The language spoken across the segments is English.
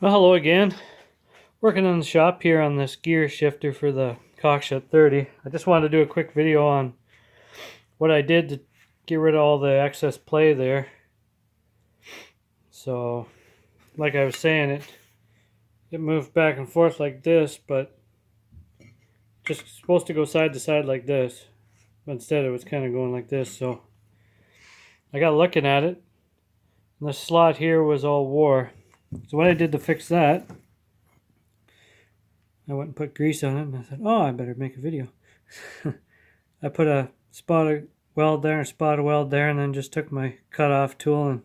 Well, hello again. Working on the shop here on this gear shifter for the Cockshutt 30. I just wanted to do a quick video on what I did to get rid of all the excess play there. So, like I was saying, it moved back and forth like this, but just supposed to go side to side like this. But instead it was kind of going like this, so I got looking at it, and the slot here was all wore. So what I did to fix that, I went and put grease on it, and I thought, oh, I better make a video. I put a spot weld there and a spot weld there, and then just took my cut-off tool and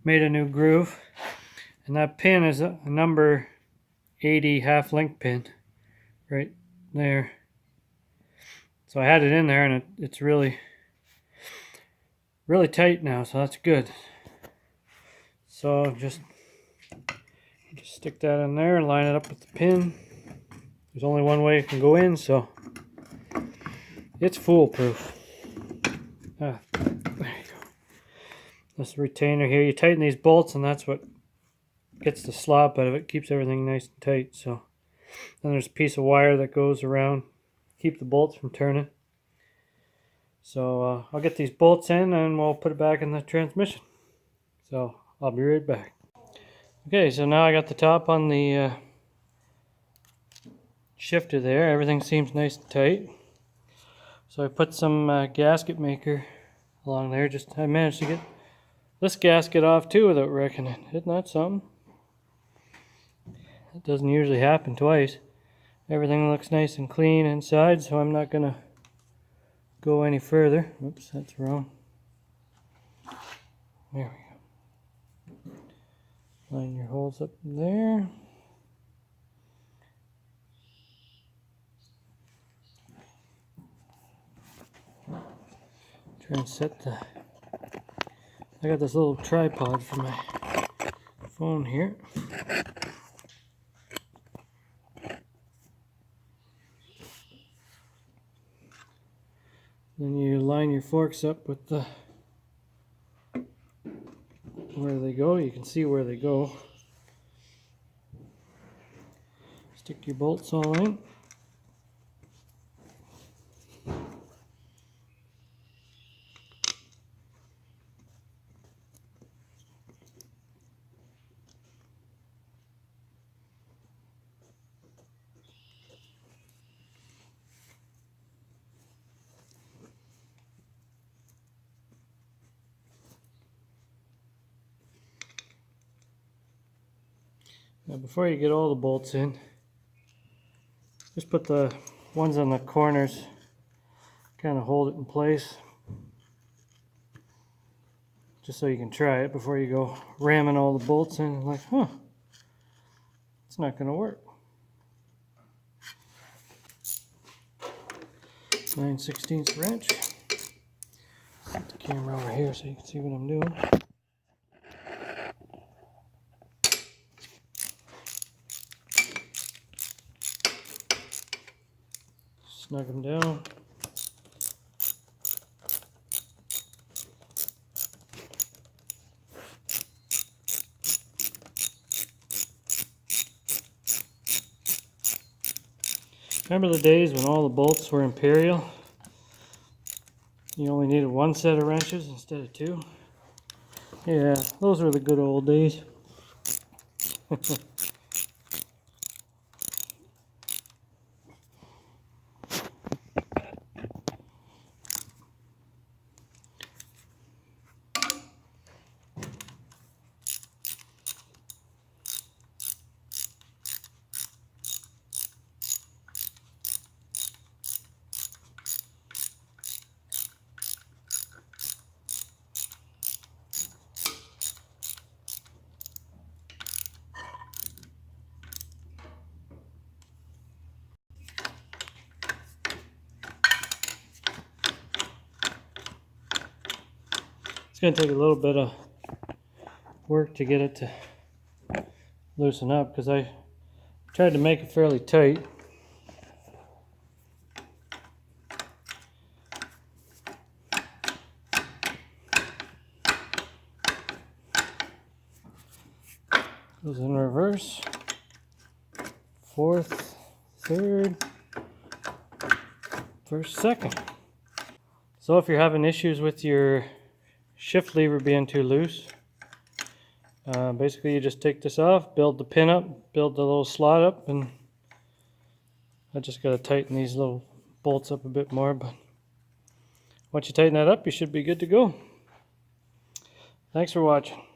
made a new groove. And that pin is a number 80 half-link pin right there. So I had it in there, and it's really tight now, so that's good. So just stick that in there and line it up with the pin. There's only one way it can go in, so it's foolproof. There you go. This retainer here, you tighten these bolts, and that's what gets the slop out of it, keeps everything nice and tight. So then there's a piece of wire that goes around, keep the bolts from turning. So I'll get these bolts in and we'll put it back in the transmission. So I'll be right back. Okay, so now I got the top on the shifter there. Everything seems nice and tight. So I put some gasket maker along there. I managed to get this gasket off too without wrecking it. Isn't that something? It doesn't usually happen twice. Everything looks nice and clean inside, so I'm not gonna go any further. Oops, that's wrong. There we go. Line your holes up there. Try and set I got this little tripod for my phone here. Then you line your forks up with where they go. You can see where they go. Stick your bolts all in. Now before you get all the bolts in, just put the ones on the corners, kind of hold it in place, just so you can try it before you go ramming all the bolts in and like, it's not going to work. 9/16 wrench. Set the camera over here so you can see what I'm doing. Snug them down. Remember the days when all the bolts were imperial? You only needed one set of wrenches instead of two? Yeah, those were the good old days. It's going to take a little bit of work to get it to loosen up because I tried to make it fairly tight. Goes in reverse, fourth, third, first, second. So if you're having issues with your shift lever being too loose, basically you just take this off, build the pin up, build the little slot up, and I just got to tighten these little bolts up a bit more, but once you tighten that up, you should be good to go. Thanks for watching.